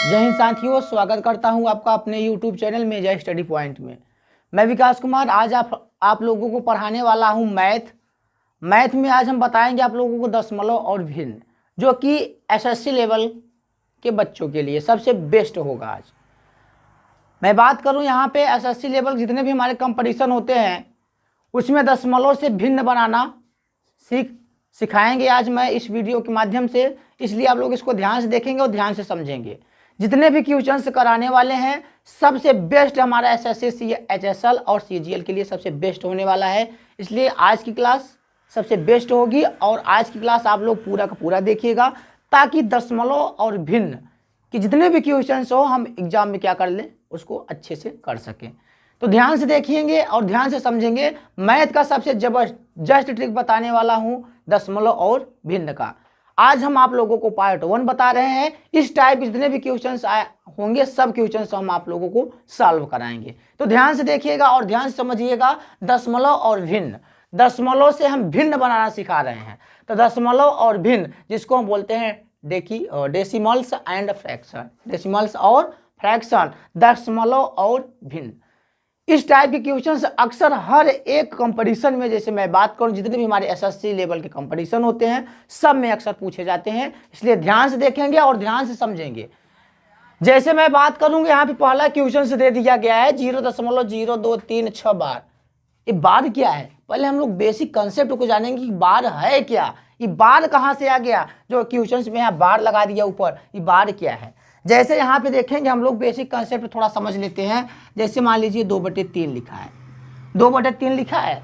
जय हिंद साथियों, स्वागत करता हूं आपका अपने YouTube चैनल में जय स्टडी पॉइंट में। मैं विकास कुमार आज आप लोगों को पढ़ाने वाला हूं मैथ में आज हम बताएंगे आप लोगों को दशमलव और भिन्न, जो कि एसएससी लेवल के बच्चों के लिए सबसे बेस्ट होगा। आज मैं बात करूं यहाँ पे एसएससी लेवल जितने भी हमारे कंपटीशन होते हैं उसमें दशमलव से भिन्न बनाना सिखाएंगे आज मैं इस वीडियो के माध्यम से। इसलिए आप लोग इसको ध्यान से देखेंगे और ध्यान से समझेंगे। जितने भी क्वेश्चंस कराने वाले हैं सबसे बेस्ट हमारा एसएससी एचएसएल और सीजीएल के लिए सबसे बेस्ट होने वाला है। इसलिए आज की क्लास सबसे बेस्ट होगी और आज की क्लास आप लोग पूरा का पूरा देखिएगा, ताकि दशमलव और भिन्न कि जितने भी क्वेश्चंस हो हम एग्जाम में क्या कर लें, उसको अच्छे से कर सकें। तो ध्यान से देखिएंगे और ध्यान से समझेंगे। मैथ का सबसे जबरदस्त ट्रिक बताने वाला हूँ दशमलव और भिन्न का। आज हम आप लोगों को पार्ट 1 बता रहे हैं। इस टाइप के जितने भी क्वेश्चंस होंगे सब क्वेश्चंस हम आप लोगों को सॉल्व कराएंगे। तो ध्यान से देखिएगा और ध्यान से समझिएगा। दशमलव और भिन्न, दशमलव से हम भिन्न बनाना सिखा रहे हैं। तो दशमलव और भिन्न जिसको हम बोलते हैं डेसिमल्स एंड फ्रैक्शन, डेसिमल्स और फ्रैक्शन, दशमलव और भिन्न। इस टाइप के क्वेश्चंस अक्सर हर एक कंपटीशन में, जैसे मैं बात करूं जितने भी हमारे एसएससी लेवल के कंपटीशन होते हैं सब में अक्सर पूछे जाते हैं। इसलिए ध्यान से देखेंगे और ध्यान से समझेंगे। जैसे मैं बात करूंगा यहाँ पे पहला क्वेश्चन से दे दिया गया है 0.023 बार। ये बार क्या है? पहले हम लोग बेसिक कंसेप्ट को जानेंगे कि बार है क्या, ये बार कहाँ से आ गया। जो क्वेश्चन में यहाँ बार लगा दिया ऊपर, ये बार क्या है। जैसे यहाँ पे देखेंगे हम लोग बेसिक कंसेप्ट थोड़ा समझ लेते हैं। जैसे मान लीजिए 2/3 लिखा है, 2/3 लिखा है।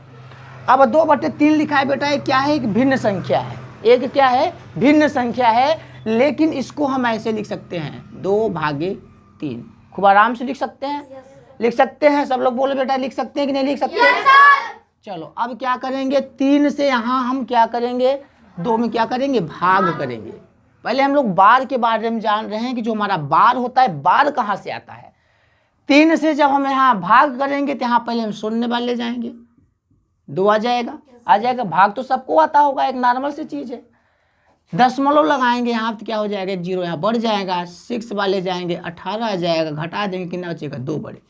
अब 2/3 लिखा है बेटा, ये क्या है? एक भिन्न संख्या है। एक क्या है? भिन्न संख्या है। लेकिन इसको हम ऐसे लिख सकते हैं 2/3। खूब आराम से लिख सकते हैं, लिख सकते हैं। सब लोग बोलो बेटा लिख सकते हैं कि नहीं लिख सकते? चलो अब क्या करेंगे, 3 से यहाँ हम क्या करेंगे, 2 में क्या करेंगे, भाग करेंगे। पहले हम लोग बार के बारे में जान रहे हैं कि जो हमारा बार होता है, बार कहाँ से आता है। 3 से जब हम यहाँ भाग करेंगे तो यहाँ पहले हम शून्य वाले जाएंगे, 2 आ जाएगा। भाग तो सबको आता होगा, एक नॉर्मल सी चीज़ है। दशमलव लगाएंगे यहाँ तो क्या हो जाएगा, 0 यहाँ बढ़ जाएगा। 6 वाले जाएंगे 18 आ जाएगा, घटा देंगे कितना बचेगा, 2 बढ़े।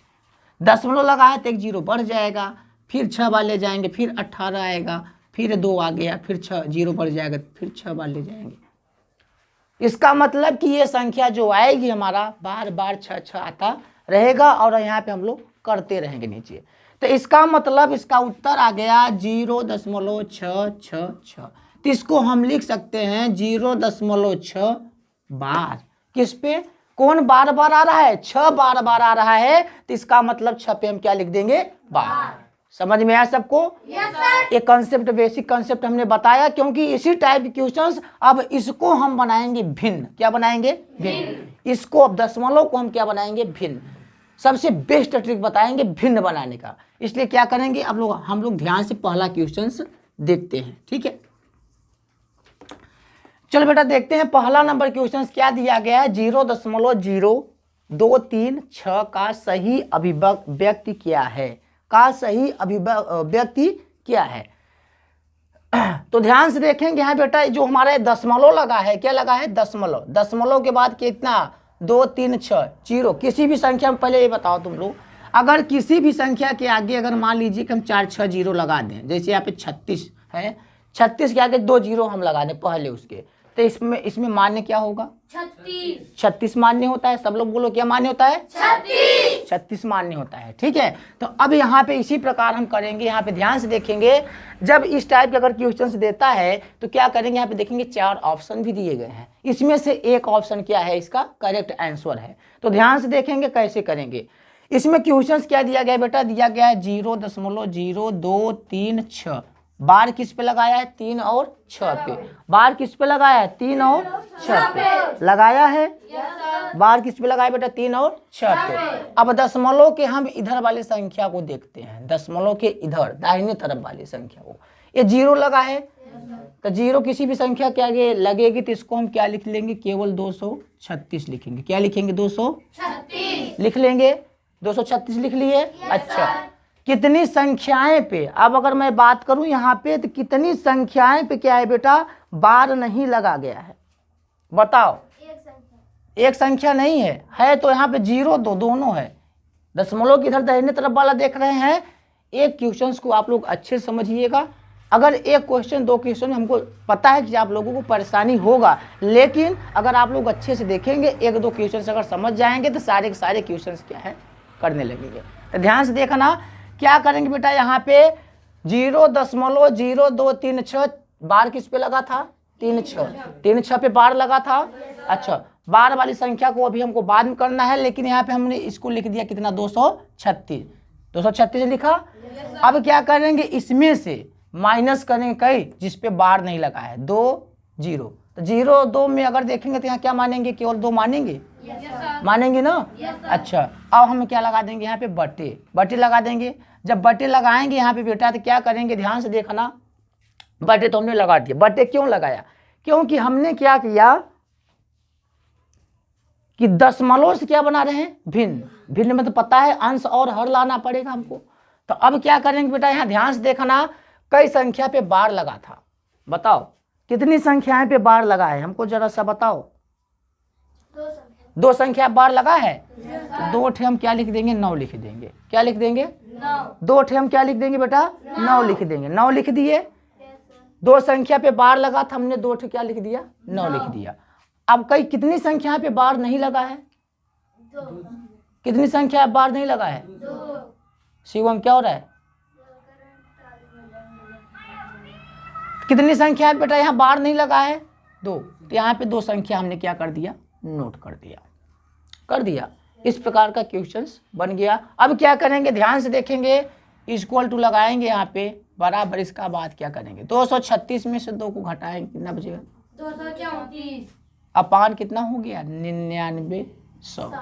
दशमलव लगाए तो 1 0 बढ़ जाएगा। फिर 6 वाले जाएंगे, फिर 18 आएगा, फिर 2 आ गया, फिर 6 0 बढ़ जाएगा, फिर 6 वाले जाएंगे। इसका मतलब कि ये संख्या जो आएगी हमारा बार बार 6 आता रहेगा और यहाँ पे हम लोग करते रहेंगे नीचे। तो इसका मतलब इसका उत्तर आ गया 0.666। तो इसको हम लिख सकते हैं 0.6 बार। किस पे? कौन बार बार आ रहा है? 6 बार बार आ रहा है। तो इसका मतलब 6 पे हम क्या लिख देंगे, बार। समझ में आया सबको? ये कंसेप्ट, बेसिक कंसेप्ट हमने बताया, क्योंकि इसी टाइप के क्वेश्चंस अब इसको हम बनाएंगे भिन्न। क्या बनाएंगे? भिन्न। इसको अब दशमलव को हम क्या बनाएंगे, भिन्न। सबसे बेस्ट ट्रिक बताएंगे भिन्न बनाने का। इसलिए क्या करेंगे अब लोग, हम लोग ध्यान से पहला क्वेश्चंस देखते हैं, ठीक है। चलो बेटा देखते हैं पहला नंबर क्वेश्चन क्या दिया गया है। 0.023 का सही अभिव्यक्ति क्या है, का सही अभिव्यक्ति क्या है। तो ध्यान से देखेंगे यहाँ बेटा, जो हमारे दशमलव लगा है, क्या लगा है, दशमलव। दशमलव के बाद कितना, 2 3 6 0। किसी भी संख्या में, पहले ये बताओ तुम लोग, अगर किसी भी संख्या के आगे अगर मान लीजिए कि हम 4 6 0 लगा दें, जैसे यहाँ पे 36 है, 36 के आगे 2 0 हम लगा दें पहले उसके, तो इसमें मान्य क्या होगा, 36 मान्य होता है। सब लोग बोलो क्या मान्य होता है, 36 मान्य होता है, ठीक है। तो अब यहाँ पे इसी प्रकार हम करेंगे। यहाँ पे ध्यान से देखेंगे, जब इस टाइप के अगर क्वेश्चंस देता है तो क्या करेंगे, यहाँ पे देखेंगे 4 ऑप्शन भी दिए गए हैं। इसमें से एक ऑप्शन क्या है, इसका करेक्ट आंसर है। तो ध्यान से देखेंगे कैसे करेंगे। इसमें क्वेश्चंस क्या दिया गया बेटा, दिया गया है 0.023 बार किस पे लगाया है, 3 और 6 पे। बार किस पे लगाया है, 3 और 6 पे लगाया है। बार किस पे लगाया बेटा, 3 और 6 पे। अब दशमलव के हम इधर वाली संख्या को देखते हैं, दशमलव के इधर दाहिने तरफ वाली संख्या को। ये 0 लगा है, तो 0 किसी भी संख्या के आगे लगेगी तो इसको हम क्या लिख लेंगे, केवल 236 लिखेंगे। क्या लिखेंगे, 236 लिख लेंगे। 236 लिख लिए। अच्छा, कितनी संख्याएं पे, अब अगर मैं बात करूं यहाँ पे तो कितनी संख्याएं पे क्या है बेटा, बार नहीं लगा गया है, बताओ। एक संख्या नहीं है तो यहाँ पे 0 2 दोनों है। दशमलव की इधर दाहिने तरफ वाला देख रहे हैं। एक क्वेश्चन को आप लोग अच्छे से समझिएगा। अगर एक क्वेश्चन 2 क्वेश्चन हमको पता है कि आप लोगों को परेशानी होगा, लेकिन अगर आप लोग अच्छे से देखेंगे 1-2 क्वेश्चन अगर समझ जाएंगे तो सारे के सारे क्वेश्चन क्या है करने लगेंगे। तो ध्यान से देखना क्या करेंगे बेटा। यहाँ पे 0.0236 बार किस पे लगा था? 3 6 पे बार लगा था। अच्छा, बार वाली संख्या को अभी हमको बाद में करना है, लेकिन यहाँ पे हमने इसको लिख दिया कितना? 236 लिखा। अब क्या करेंगे, इसमें से माइनस करेंगे कई जिस पे बार नहीं लगा है, 2 0। तो 0 2 में अगर देखेंगे तो यहाँ क्या मानेंगे? केवल 2 मानेंगे? मानेंगे ना? अच्छा, अब हम क्या लगा देंगे यहाँ पे? बटे लगा देंगे। जब बटे लगाएंगे यहाँ पे बेटा तो क्या करेंगे? ध्यान से देखना, बटे तो हमने लगा दिया। बटे क्यों लगाया? क्योंकि हमने क्या किया कि दशमलव से क्या बना रहे हैं? भिन्न में तो पता है अंश और हर लाना पड़ेगा हमको। तो अब क्या करेंगे बेटा, यहाँ ध्यान से देखना, कई संख्या पे बार लगा था। बताओ कितनी संख्याएं पे बार लगा है? हमको जरा सा बताओ। 2 संख्या बार लगा है। तो 2 ठे हम क्या लिख देंगे? 9 लिख देंगे। क्या लिख देंगे? 2 ठे हम क्या लिख देंगे बेटा? 9 लिख देंगे। 9 लिख दिए। 2 संख्या पे बार लगा था, हमने 2 ठे क्या लिख दिया? 9 लिख दिया। अब कई कितनी संख्या पे बार नहीं लगा है? कितनी संख्या बार नहीं लगा है? शिवम क्या हो रहा है? कितनी संख्या बेटा यहाँ बार नहीं लगा है? 2। तो यहाँ पे 2 संख्या हमने क्या कर दिया? नोट कर दिया। इस प्रकार का क्वेश्चंस बन गया। अब क्या करेंगे? ध्यान से देखेंगे, इक्वल टू लगाएंगे यहाँ पे बराबर। इसका बाद क्या करेंगे? 236 में से 2 को घटाएंगे, कितना बचेगा? 234। अपान कितना हो गया? 99 100।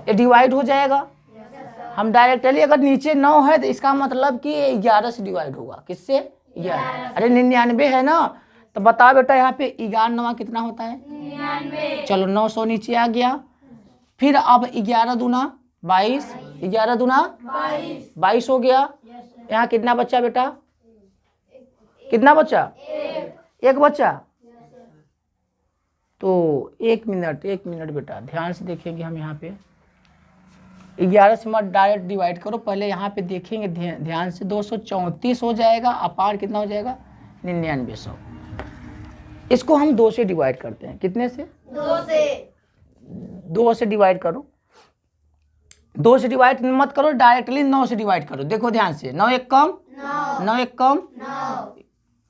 ये डिवाइड हो जाएगा। हम डायरेक्टली अगर नीचे 9 है तो इसका मतलब कि 11 से डिवाइड होगा। किससे? 11। अरे 99 है ना, तो बताओ बेटा यहाँ पे 11 कितना होता है? 99। चलो 900 नीचे आ गया। फिर अब 11 दूना 22, 11 दूना 22 हो गया। यहाँ कितना बच्चा बेटा? कितना बच्चा? 1 बच्चा। तो 1 मिनट बेटा ध्यान से देखेंगे हम। यहाँ पे 11 से मत डायरेक्ट डिवाइड करो, पहले यहाँ पे देखेंगे ध्यान से। 234 हो जाएगा, अपार कितना हो जाएगा? 99 इसको हम 2 से डिवाइड करते हैं। कितने से? 2 से डिवाइड करो। 2 से डिवाइड मत करो, डायरेक्टली 9 से डिवाइड करो। देखो ध्यान से, 9 1 कम 9 1 कम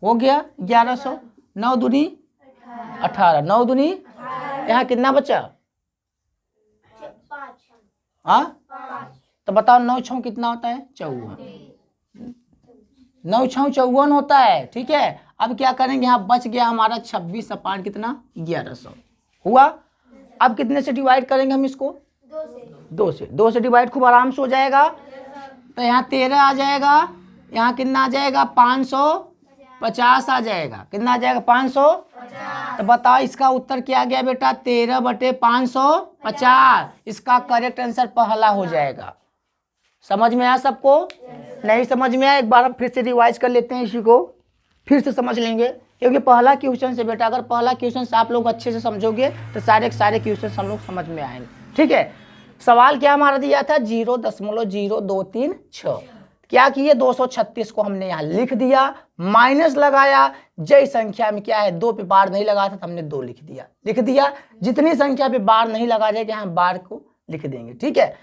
हो गया 1100। 9 दूनी 18, 9 दूनी यहाँ कितना बचा? 5। तो बताओ 9 6 कितना होता है? 54। 9 6 54 होता है। ठीक है, अब क्या करेंगे? यहाँ बच गया हमारा 26 अपान कितना? 1100 हुआ। अब कितने से डिवाइड करेंगे हम इसको? 2 से डिवाइड खूब आराम से हो जाएगा। तो यहाँ 13 आ जाएगा, यहाँ कितना आ जाएगा? 550 आ जाएगा। कितना आ जाएगा? 550। तो बताओ इसका उत्तर क्या आ गया बेटा? 13/550। इसका करेक्ट आंसर पहला हो जाएगा। समझ में आया सबको? नहीं समझ में आया? एक बार हम फिर से रिवाइज कर लेते हैं, इसी को फिर से समझ लेंगे, क्योंकि पहला क्वेश्चन से बेटा, अगर पहला क्वेश्चन से आप लोग अच्छे से समझोगे तो सारे क्वेश्चन हम लोग समझ में आएंगे। ठीक है, सवाल क्या हमारा दिया था? 0.0236। क्या किए? 236 को हमने यहाँ लिख दिया, माइनस लगाया। जय संख्या में क्या है? 2 पे बार नहीं लगा था तो हमने 2 लिख दिया। जितनी संख्या पे बार नहीं लगा जाएगा यहाँ बार को लिख देंगे। ठीक है,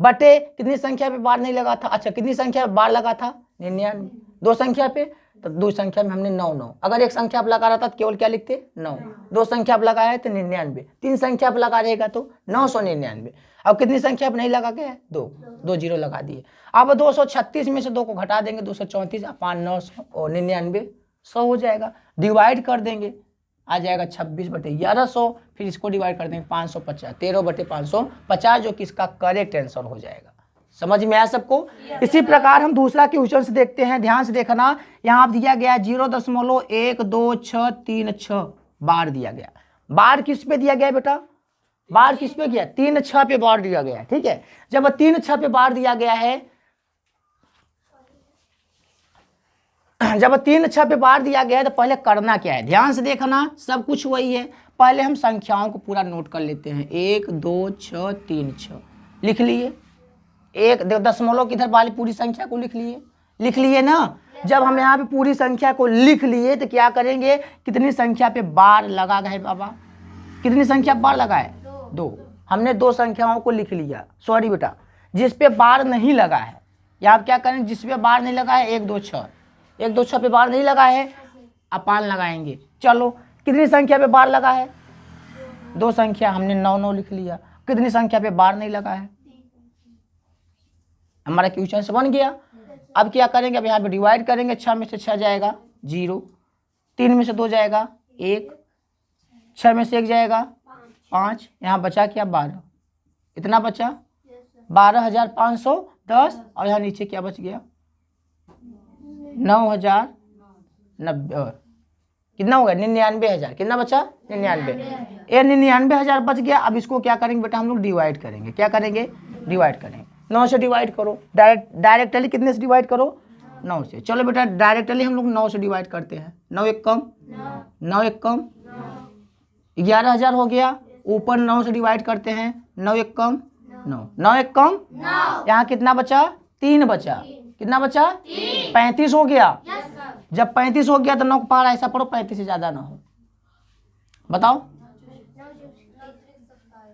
बटे कितनी संख्या पे बार नहीं लगा था? अच्छा, कितनी संख्या पे बार लगा था? 99। 2 संख्या पे, तो 2 संख्या में हमने 9। अगर एक संख्या पे लगा रहा था तो केवल क्या लिखते? 9। 2 संख्या पे लगाया है तो 99। 3 संख्या पे लगा रहेगा तो 999। अब कितनी संख्या पे नहीं लगा गया? 2 0 लगा दिए। अब 236 में से 2 को घटा देंगे, 234 अपान 900 और 99 100 हो जाएगा। डिवाइड कर देंगे, आ जाएगा 26/1100। फिर इसको डिवाइड कर देंगे 550, 13/550, जो कि इसका करेक्ट आंसर हो जाएगा। समझ में आया सबको? इसी प्रकार हम दूसरा क्वेश्चन से देखते हैं। ध्यान से देखना, यहाँ दिया गया 0.1236 बार दिया गया। बार किस पे दिया गया बेटा? बार किस पे गया? 3 6 पे बार दिया गया है। ठीक है, जब 3 6 पे बार दिया गया है, जब 3 6 पे बार दिया गया है तो पहले करना क्या है? ध्यान से देखना, सब कुछ वही है। पहले हम संख्याओं को पूरा नोट कर लेते हैं। 1 2 6 3 6 लिख लिए। एक दशमलव की इधर वाली पूरी संख्या को लिख लिए ना। जब हम यहाँ पे पूरी संख्या को लिख लिए तो क्या करेंगे, कितनी संख्या पे बार लगा गए बाबा, कितनी संख्या बार लगा है, 2। हमने 2 संख्याओं को लिख लिया। सॉरी बेटा, जिस पे बार नहीं लगा है, या आप क्या करें, जिस पे बार नहीं लगा है 1 2 6, 1 2 6 पे बार नहीं लगा है, अपान लगाएंगे। चलो कितनी संख्या पे बार लगा है, 2 संख्या, हमने 9 9 लिख लिया। कितनी संख्या पे बार नहीं लगा है, हमारा क्वेश्चन से बन गया। अब क्या करेंगे, अब यहाँ पे डिवाइड करेंगे। 6 में से 6 जाएगा 0, 3 में से 2 जाएगा 1, 6 में से 1 जाएगा 5, यहाँ बचा क्या 12, इतना बचा 12,510, और यहाँ नीचे क्या बच गया 9,090, कितना हो गया 99,000, कितना बचा 99, ये 99,000 बच गया। अब इसको क्या करेंगे बेटा, हम लोग डिवाइड करेंगे। क्या करेंगे, डिवाइड करेंगे। 9 से डिवाइड करो, डायरेक्टली कितने से डिवाइड करो, 9 से। चलो बेटा डायरेक्टली हम लोग 9 से डिवाइड करते हैं। 9 एक कम 9 एक कम 11,000 हो गया। ऊपर 9 से डिवाइड करते हैं, 9 एक कम 9, 9 एक कम, यहाँ कितना बचा 3 बचा, कितना बचा 35 हो गया। जब 35 हो गया तो 9 पार ऐसा पढ़ो 35 से ज्यादा ना हो। बताओ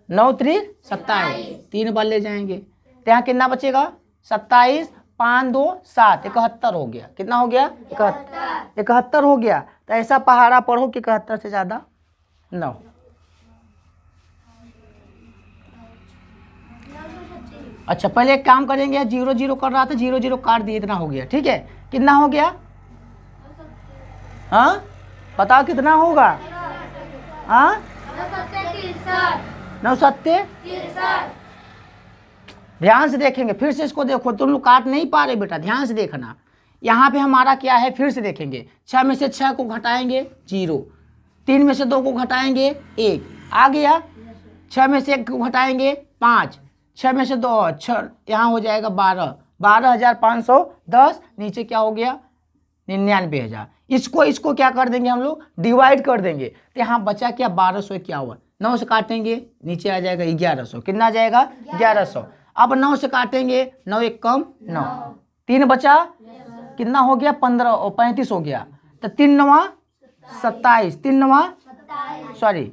9 3 27, 3 बार ले जाएंगे तो यहाँ कितना बचेगा 27, 5 2 7, 71 हो गया। कितना हो गया 71 हो गया। तो ऐसा पहाड़ा पढ़ो कि 71 से ज्यादा 9। अच्छा पहले एक काम करेंगे, 0 0 कर रहा था, 0 0 काट दिए, इतना हो गया। ठीक है, कितना हो गया, हाँ बताओ कितना होगा, हाँ 9 7 ध्यान से देखेंगे, फिर से इसको देखो। तुम लोग काट नहीं पा रहे बेटा, ध्यान से देखना। यहाँ पे हमारा क्या है, फिर से देखेंगे। 6 में से 6 को घटाएंगे 0, 3 में से 2 को घटाएंगे 1 आ गया। 6 में से 1 को घटाएंगे 5, 6 में से 2 6, यहाँ हो जाएगा 12, 12,510, नीचे क्या हो गया 99,000। इसको क्या कर देंगे हम लोग, डिवाइड कर देंगे। तो यहाँ बचा क्या 1200, क्या हुआ 9 से काटेंगे नीचे आ जाएगा 1100, कितना आ जाएगा 1100। अब 9 से काटेंगे, 9 एक कम 9, 3 बचा, कितना हो गया 15 और 35 हो गया। तो 3 9 27, 3 9 सॉरी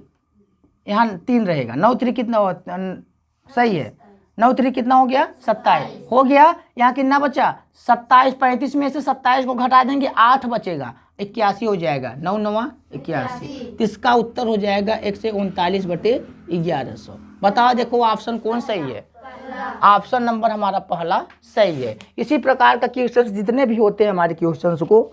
यहाँ 3 रहेगा, 9 3 कितना सही है, 9 3 कितना हो गया 27 हो गया। यहाँ कितना बचा 27, 35 में से 27 को घटा देंगे 8 बचेगा, 81 हो जाएगा। 9 9 81, इसका उत्तर हो जाएगा 139/1100। बताओ देखो ऑप्शन कौन सही है, ऑप्शन नंबर हमारा पहला सही है। इसी प्रकार का क्वेश्चन जितने भी होते हैं हमारे क्वेश्चंस को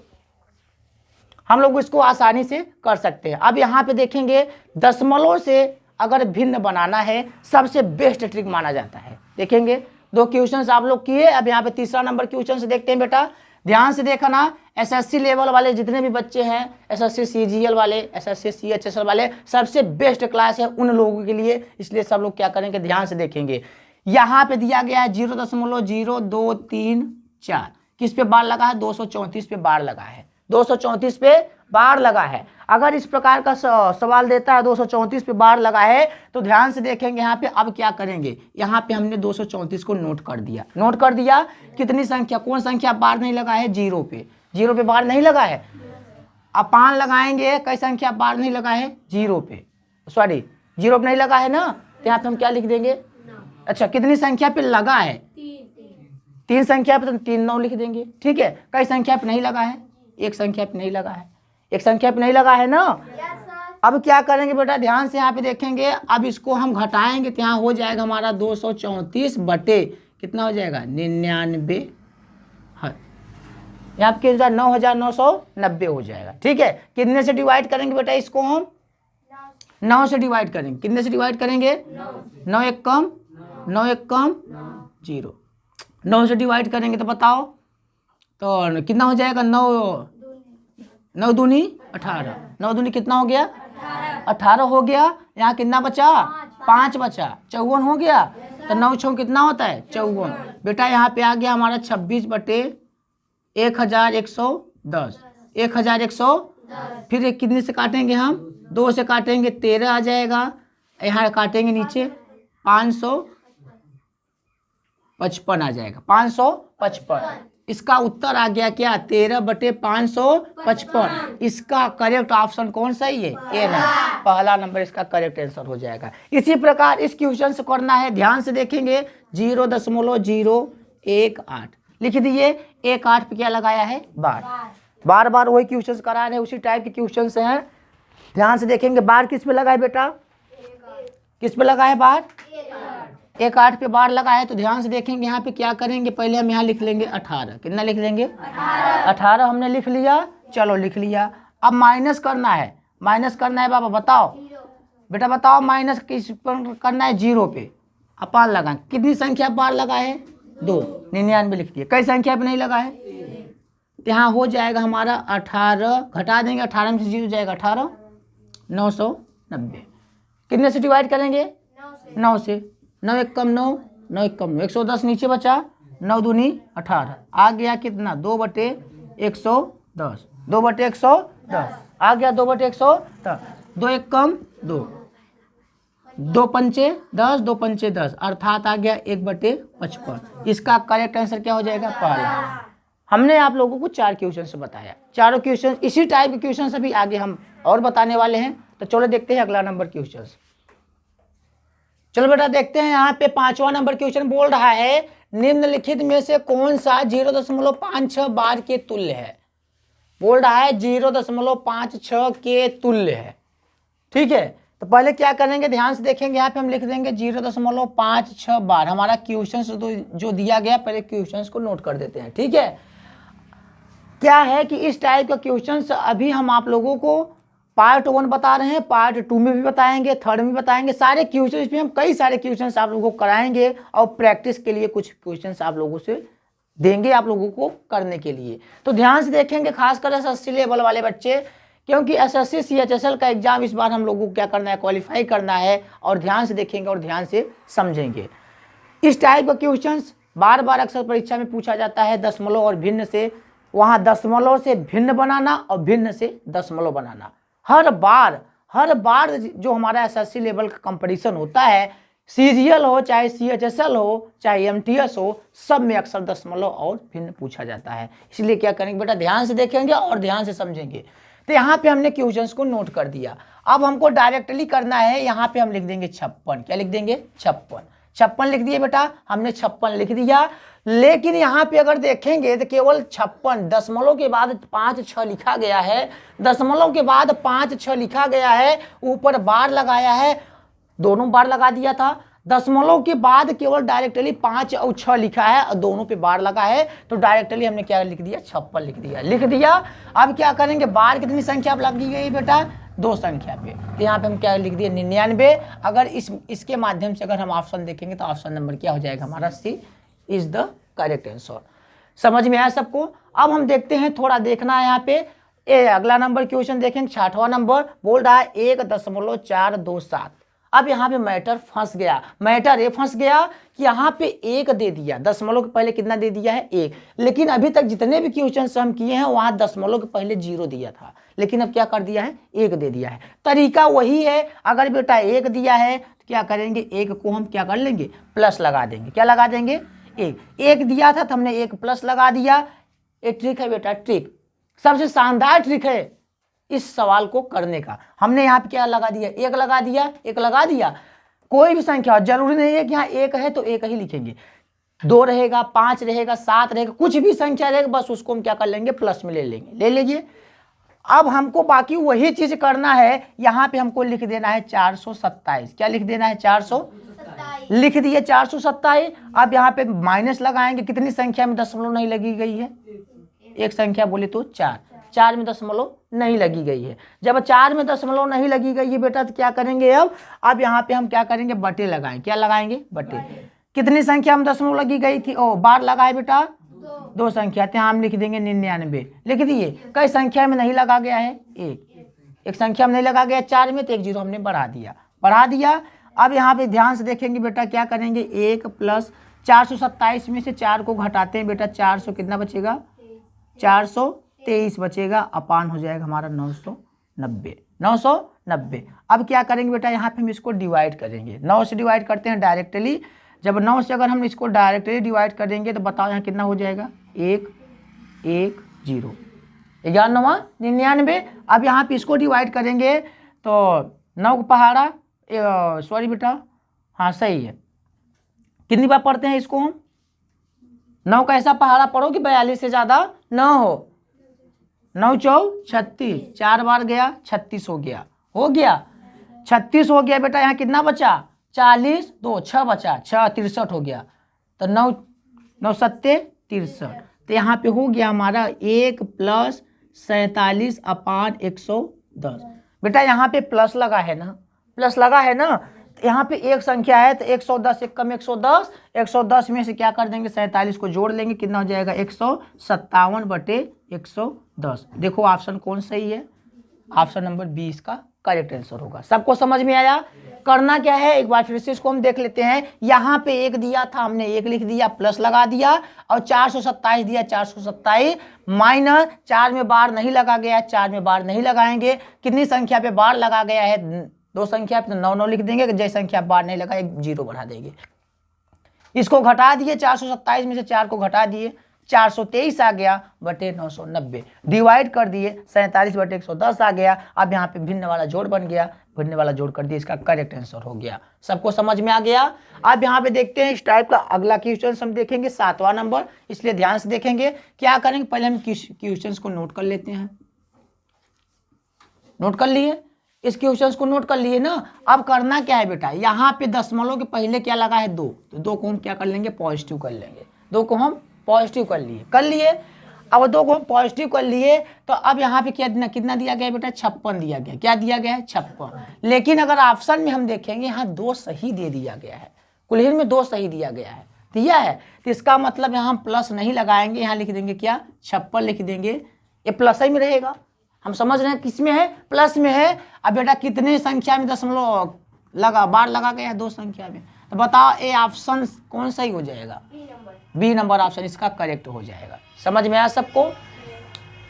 हम लोग इसको आसानी से कर सकते हैं। अब यहाँ पे देखेंगे दशमलव से अगर भिन्न बनाना है सबसे बेस्ट ट्रिक माना जाता है। देखेंगे 2 क्वेश्चंस आप लोग किए, अब यहाँ पे तीसरा नंबर क्वेश्चन से देखते हैं बेटा। ध्यान से देखना, एसएससी लेवल वाले जितने भी बच्चे हैं, एसएससी सीजीएल वाले, एसएससी सीएचएसएल वाले, सबसे बेस्ट क्लास है उन लोगों के लिए। इसलिए सब लोग क्या करेंगे, ध्यान से देखेंगे। यहाँ पे दिया गया है 0.0234, किस पे बार लगा है 234 पे बार लगा है, 234 पे बार लगा है। अगर इस प्रकार का सवाल देता है 234 पे बार लगा है तो ध्यान से देखेंगे यहाँ पे। अब क्या करेंगे, यहाँ पे हमने 234 को नोट कर दिया। कितनी संख्या, कौन संख्या बार नहीं लगा है, 0 पे बार नहीं लगा है। अपान लगाएंगे, कई संख्या बार नहीं लगा है 0 पे, सॉरी 0 पे नहीं लगा है ना, तो यहाँ पे हम क्या लिख देंगे। अच्छा कितनी संख्या पे लगा है, 3 संख्या पे तो 3 9 लिख देंगे। ठीक है, कई संख्या पे नहीं लगा है, एक संख्या पे नहीं लगा है, एक संख्या पे नहीं लगा है ना। अब क्या करेंगे बेटा, ध्यान से यहाँ पे देखेंगे। अब इसको हम घटाएंगे तो यहाँ हो जाएगा हमारा 234 बटे कितना हो जाएगा 99, यहाँ पे 9,990 हो जाएगा। ठीक है, कितने से डिवाइड करेंगे बेटा इसको, हम 9 से डिवाइड करेंगे। कितने से डिवाइड करेंगे 9 एक कम 0, 9 से डिवाइड करेंगे तो बताओ तो कितना हो जाएगा, 9 दूनी 18, 9 दूनी कितना हो गया 18 हो गया। यहाँ कितना बचा 5 बचा, 54 हो गया। तो 9 6 कितना होता है 54। बेटा यहाँ पे आ गया हमारा 26/1110, 1110 फिर एक कितने से काटेंगे हम, 2 से काटेंगे 13 आ जाएगा, यहाँ काटेंगे नीचे 555 आ जाएगा, 555। इसका उत्तर आ गया क्या, 13/555। इसका करेक्ट ऑप्शन कौन सा ही है, ए ना, पहला नंबर इसका करेक्ट आंसर हो जाएगा। इसी प्रकार इस क्वेश्चन से करना है, ध्यान से देखेंगे 0.018 लिख दिए, 18 पे क्या लगाया है, बार बार वही क्वेश्चन करा रहे हैं, उसी टाइप के क्वेश्चन हैं। ध्यान से देखेंगे बार किस पे लगा है बेटा, किस पे लगा है बार, 18 पे बार लगा है। तो ध्यान से देखेंगे यहाँ पे क्या करेंगे, पहले हम यहाँ लिख लेंगे 18, कितना लिख लेंगे 18 हमने लिख लिया, चलो लिख लिया। अब माइनस करना है, माइनस करना है बाबा, बताओ बेटा बताओ, माइनस किस पर करना है, 0 पे अपान लगा, कितनी संख्या बार लगा है, 2, 99 लिख दिए। कई संख्या पे नहीं लगा है, यहाँ हो जाएगा हमारा 18, घटा देंगे 18 में से 0 जाएगा 18, 990। कितने से डिवाइड करेंगे, 9 से, 9 एक कम 9, 9 एक कम 9, 110 नीचे बचा, 9 दूनी 18 आ गया कितना, 2/110, 2/110 आ गया, 2/110, 2 एक कम 2, 2 पंचे 10, 2 पंचे 10 अर्थात आ गया 1/55। इसका करेक्ट आंसर क्या हो जाएगा, पहला। हमने आप लोगों को 4 क्वेश्चन से बताया, चारों क्वेश्चन इसी टाइप के क्वेश्चन से भी आगे हम और बताने वाले हैं। तो चलो देखते हैं अगला नंबर क्वेश्चन। चलो बेटा देखते हैं, यहाँ पे 5वां नंबर क्वेश्चन बोल रहा है, निम्नलिखित में से कौन सा 0.56 बार के तुल्य है। बोल रहा है 0.56 के तुल्य है, ठीक है। तो पहले क्या करेंगे, ध्यान से देखेंगे, यहाँ पे हम लिख देंगे 0.56 बार। हमारा क्वेश्चन जो दिया गया, पहले क्वेश्चन को नोट कर देते हैं, ठीक है। क्या है कि इस टाइप का क्वेश्चन अभी हम आप लोगों को पार्ट 1 बता रहे हैं, पार्ट 2 में भी बताएंगे, 3rd में बताएंगे, सारे क्वेश्चन इसमें हम कई सारे क्वेश्चन आप लोगों को कराएंगे और प्रैक्टिस के लिए कुछ क्वेश्चन आप लोगों से देंगे आप लोगों को करने के लिए। तो ध्यान से देखेंगे, खासकर एसएससी लेवल वाले बच्चे, क्योंकि एसएससी सीएचएसएल का एग्जाम इस बार हम लोगों को क्या करना है, क्वालिफाई करना है। और ध्यान से देखेंगे और ध्यान से समझेंगे। इस टाइप का क्वेश्चन बार बार अक्सर परीक्षा में पूछा जाता है, दशमलव और भिन्न से, वहाँ दशमलव से भिन्न बनाना और भिन्न से दशमलव बनाना। हर बार जो हमारा एसएससी लेवल का कंपटीशन होता है, सीजीएल हो चाहे सीएचएसएल हो चाहे एमटीएस हो, सब में अक्सर दशमलव और भिन्न पूछा जाता है। इसलिए क्या करेंगे बेटा, ध्यान से देखेंगे और ध्यान से समझेंगे। तो यहाँ पे हमने क्वेश्चंस को नोट कर दिया। अब हमको डायरेक्टली करना है, यहाँ पे हम लिख देंगे 56। क्या लिख देंगे, 56 लिख दिए बेटा, हमने 56 लिख दिया। लेकिन यहाँ पे अगर देखेंगे तो केवल 56, दशमलव के बाद 5-6 लिखा गया है, दशमलव के बाद 5-6 लिखा गया है, ऊपर बार लगाया है, दोनों बार लगा दिया था। दशमलव के बाद केवल डायरेक्टली 5 और 6 लिखा है और दोनों पे बार लगा है, तो डायरेक्टली हमने क्या लिख दिया, 56 लिख दिया। अब क्या करेंगे, बार कितनी संख्या पर लगी गई बेटा, 2 संख्या पे, तो यहाँ पे हम क्या लिख दिए, 99। अगर इसके माध्यम से अगर हम ऑप्शन देखेंगे तो ऑप्शन नंबर क्या हो जाएगा हमारा, सी इज द करेक्ट आंसर। समझ में आया सबको। अब हम देखते हैं, थोड़ा देखना है यहाँ पे, अगला नंबर क्वेश्चन देखेंगे, 6वां नंबर बोल रहा है 1.427। अब यहाँ पे मैटर फंस गया, मैटर ये फंस गया कि यहाँ पे 1 दे दिया, दशमलव के पहले कितना दे दिया है, 1। लेकिन अभी तक जितने भी क्वेश्चन हम किए हैं वहाँ दशमलव के पहले 0 दिया था, लेकिन अब क्या कर दिया है, 1 दे दिया है। तरीका वही है, अगर बेटा 1 दिया है तो क्या करेंगे, 1 को हम क्या कर लेंगे, प्लस लगा देंगे। क्या लगा देंगे, 1 दिया था तो हमने 1 प्लस लगा दिया। एक ट्रिक है बेटा, ट्रिक सबसे शानदार ट्रिक है इस सवाल को करने का। हमने यहाँ पे क्या लगा दिया, 1 लगा दिया, 1 लगा दिया। कोई भी संख्या, जरूरी नहीं है कि यहाँ 1 है तो 1 ही लिखेंगे, 2 रहेगा, 5 रहेगा, 7 रहेगा, कुछ भी संख्या रहेगा, बस उसको हम क्या कर लेंगे, प्लस में ले लेंगे, ले लीजिए। अब हमको बाकी वही चीज करना है, यहाँ पे हमको लिख देना है 427। क्या लिख देना है, 427 लिख दिए, 427। अब यहाँ पे माइनस लगाएंगे, कितनी संख्या में दशमलव नहीं लगी गई है, एक संख्या बोले तो 4 में दशमलव नहीं लगी गई है। जब 4 में दशमलव नहीं लगी गई है बेटा तो क्या करेंगे, अब यहाँ पे हम क्या करेंगे, बटे लगाएंगे। क्या लगाएंगे, बटे। कितनी संख्या में दशमलव लगी गई थी, बार लगाए बेटा, 2 संख्या थे, हम लिख देंगे 99 लिख दिए। कई संख्या में नहीं लगा गया है, एक संख्या में नहीं लगा गया 4 में, तो 1 0 हमने बढ़ा दिया। अब यहाँ पे ध्यान से देखेंगे बेटा, क्या करेंगे, 1 प्लस 427 में से 4 को घटाते हैं बेटा, 400 कितना बचेगा, 401 23 बचेगा, अपान हो जाएगा हमारा 990। 990। अब क्या करेंगे बेटा, यहाँ पे हम इसको डिवाइड करेंगे। 9 से डिवाइड करते हैं डायरेक्टली। जब 9 से अगर हम इसको डायरेक्टली डिवाइड करेंगे तो बताओ यहाँ कितना हो जाएगा, 1 1 0, 1199। अब यहाँ पे इसको डिवाइड करेंगे तो 9 का पहाड़ा, सॉरी बेटा, हाँ सही है। कितनी बार पढ़ते हैं इसको हम, 9 का ऐसा पहाड़ा पढ़ो कि 42 से ज़्यादा न हो। 9 चौ 36, 4 बार गया, 36 हो गया, 36 हो गया बेटा। यहाँ कितना बचा, 40, 2 6 बचा, 6 63 हो गया। तो 9 9 सत्ते 63। तो यहाँ पे हो गया हमारा 1 + 47 अपान 110। बेटा यहाँ पे प्लस लगा है ना, प्लस लगा है ना, तो यहाँ पे एक संख्या है तो 110, एक कम 110, 110 में से क्या कर देंगे, 47 को जोड़ लेंगे, कितना हो जाएगा, 157/110। देखो ऑप्शन कौन सही है, ऑप्शन नंबर 20 का करेक्ट आंसर होगा। सबको समझ में आया। करना क्या है, एक बार फिर से इसको हम देख लेते हैं। यहाँ पे 1 दिया था, हमने 1 लिख दिया, प्लस लगा दिया, और 427 दिया, 427 माइनस 4 में बार नहीं लगा गया, 4 में बार नहीं लगाएंगे। कितनी संख्या पे बार लगा गया है, 2 संख्या पे, तो 9 9 लिख देंगे। जैसे संख्या बार नहीं लगा, एक 0 बढ़ा देंगे। इसको घटा दिए, 427 में से 4 को घटा दिए, 423 आ गया बटे 990। डिवाइड कर दिए, 47/110 आ गया। अब यहाँ पे भिन्न वाला जोड़ बन गया, भिन्न वाला जोड़ कर दिए, इसका करेक्ट आंसर हो गया। सबको समझ में आ गया। अब यहाँ पे देखते हैं इस टाइप का अगला क्वेश्चन हम देखेंगे, 7वां नंबर, इसलिए ध्यान से देखेंगे। क्या करेंगे, पहले हम क्वेश्चन को नोट कर लेते हैं। नोट कर लिए, इस क्वेश्चन को नोट कर लिए ना। अब करना क्या है बेटा, यहाँ पे दशमलव के पहले क्या लगा है, 2, तो 2 को हम क्या कर लेंगे, पॉजिटिव कर लेंगे। 2 को हम पॉजिटिव कर लिए। अब 2 को हम पॉजिटिव कर लिए, तो अब यहाँ पे क्या कितना दिया गया बेटा, 56 दिया गया। क्या दिया गया है, 56। लेकिन अगर ऑप्शन में हम देखेंगे, यहाँ 2 सही दे दिया गया है, कुलहीन में 2 सही दिया गया है, दिया है। तो इसका मतलब यहाँ हम प्लस नहीं लगाएंगे, यहाँ लिख देंगे क्या, 56 लिख देंगे। ये प्लस ही में रहेगा, हम समझ रहे हैं किस में है, प्लस में है। अब बेटा कितने संख्या में दशमलव लगा, बार लगा गया है, 2 संख्या में। तो बताओ ये ऑप्शन कौन सही हो जाएगा, बी नंबर ऑप्शन इसका करेक्ट हो जाएगा। समझ में आया सबको।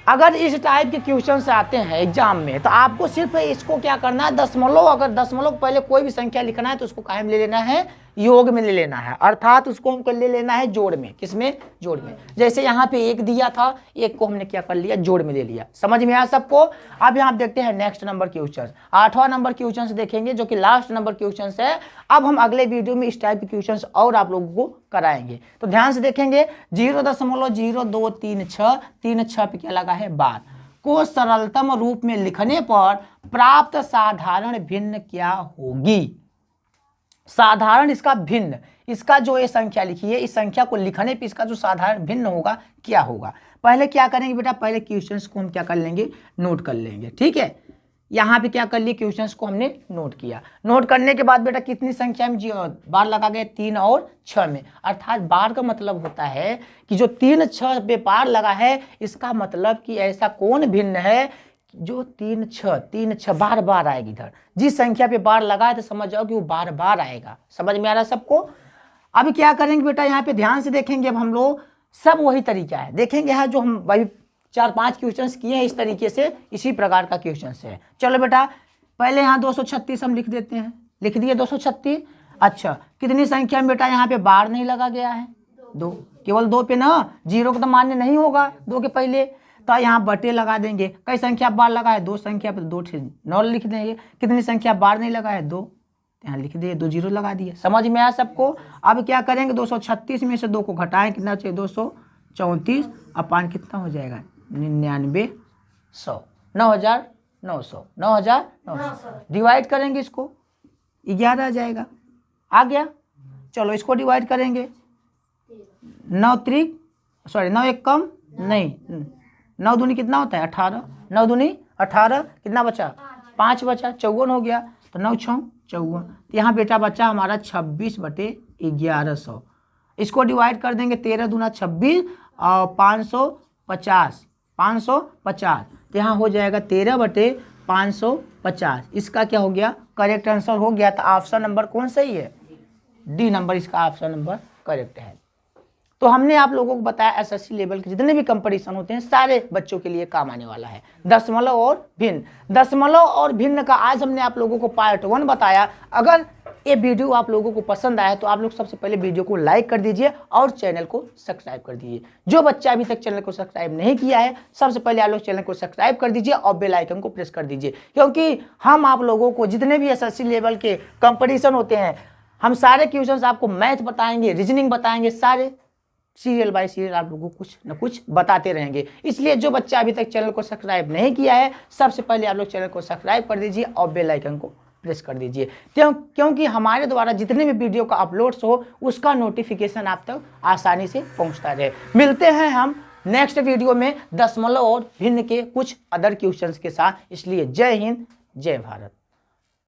अगर इस टाइप के क्वेश्चन से आते हैं एग्जाम में, तो आपको सिर्फ इसको क्या करना है, दशमलव, अगर दशमलव पहले कोई भी संख्या लिखना है तो उसको कायम ले लेना है, योग में ले लेना है, अर्थात उसको हमको ले लेना है जोड़ में। किसमें, जोड़ में। जैसे यहाँ पे 1 दिया था, 1 को हमने क्या कर लिया, जोड़ में ले लिया। समझ में आया सबको। अब यहाँ देखते हैं नेक्स्ट नंबर क्वेश्चन, 8वां नंबर क्वेश्चन देखेंगे, जो कि लास्ट नंबर क्वेश्चन है। अब हम अगले वीडियो में इस टाइप के क्वेश्चन और आप लोगों को कराएंगे, तो ध्यान से देखेंगे। 0.0236 पे क्या लगा है, बार को सरलतम रूप में लिखने पर प्राप्त साधारण भिन्न क्या होगी। साधारण इसका भिन्न, इसका जो ये संख्या लिखी है, इस संख्या को लिखने पे इसका जो साधारण भिन्न होगा क्या होगा। पहले क्या करेंगे बेटा, पहले क्वेश्चंस को हम क्या कर लेंगे, नोट कर लेंगे। ठीक है, यहाँ पे क्या कर लिए, क्वेश्चंस को हमने नोट किया। नोट करने के बाद बेटा कितनी संख्या में बार लगा गया, 3 और 6 में। अर्थात बार का मतलब होता है कि जो 3 6 पे बार लगा है, इसका मतलब कि ऐसा कौन भिन्न है जो 3 6 बार बार आएगी। इधर जिस संख्या पे बार लगाए तो समझ जाओ कि वो बार बार आएगा। समझ में आ रहा है सबको। अभी क्या करेंगे बेटा, यहाँ पे ध्यान से देखेंगे। अब हम लोग सब वही तरीका है देखेंगे, यहाँ जो हम भाई 4-5 क्वेश्चंस किए हैं इस तरीके से, इसी प्रकार का क्वेश्चन है। चलो बेटा पहले यहाँ 236 हम लिख देते हैं, लिख दिए 236। अच्छा, कितनी संख्या में बेटा यहाँ पे बार नहीं लगा गया है, 2, केवल 2 पे ना, 0 को तो मान्य नहीं होगा 2 के पहले, तो यहाँ बटे लगा देंगे। कई संख्या बार लगा है, 2 संख्या पे 2 9 लिख देंगे। कितनी संख्या बार नहीं लगा है, 2, यहाँ लिख दिए, 2 0 लगा दिए। समझ में आया सबको। अब क्या करेंगे, 236 में से 2 को घटाएं, कितना चाहिए, 234 अपान कितना हो जाएगा, 9900, 9900 डिवाइड करेंगे इसको, 11 आ जाएगा, आ गया। चलो इसको डिवाइड करेंगे, 9 1 कम नहीं, 9 दूनी कितना होता है, 18, 9 दूनी 18, कितना बचा, 5 बचा, 54 हो गया। तो 9 6 54, तो यहाँ बेटा बचा हमारा 26/1100। इसको डिवाइड कर देंगे, 13 दूना 26 और 550, तो यहाँ हो जाएगा 13/550। इसका क्या हो गया, करेक्ट आंसर हो गया। तो ऑप्शन नंबर कौन सही है, डी नंबर इसका ऑप्शन नंबर करेक्ट है। तो हमने आप लोगों को बताया एसएससी लेवल के जितने भी कंपटीशन होते हैं सारे बच्चों के लिए काम आने वाला है। दशमलव और भिन्न, दशमलव और भिन्न का आज हमने आप लोगों को पार्ट 1 बताया। अगर ये वीडियो आप लोगों को पसंद आया तो आप लोग सबसे पहले वीडियो को लाइक कर दीजिए और चैनल को सब्सक्राइब कर दीजिए। जो बच्चा अभी तक चैनल को सब्सक्राइब नहीं किया है सबसे पहले आप लोग चैनल को सब्सक्राइब कर दीजिए और बेल आइकन को प्रेस कर दीजिए, क्योंकि हम आप लोगों को जितने भी एसएससी लेवल के कंपटीशन होते हैं हम सारे क्वेश्चंस आपको मैथ बताएंगे, रीजनिंग बताएंगे, सारे सीरियल बाय सीरियल आप लोगों को कुछ न कुछ बताते रहेंगे। इसलिए जो बच्चा अभी तक चैनल को सब्सक्राइब नहीं किया है सबसे पहले आप लोग चैनल को सब्सक्राइब कर दीजिए और बेल आइकन को प्रेस कर दीजिए, क्योंकि हमारे द्वारा जितने भी वीडियो का अपलोड्स हो उसका नोटिफिकेशन आप तक आसानी से पहुंचता रहे। मिलते हैं हम नेक्स्ट वीडियो में दशमलव और भिन्न के कुछ अदर क्वेश्चंस के साथ। इसलिए जय हिंद, जय भारत।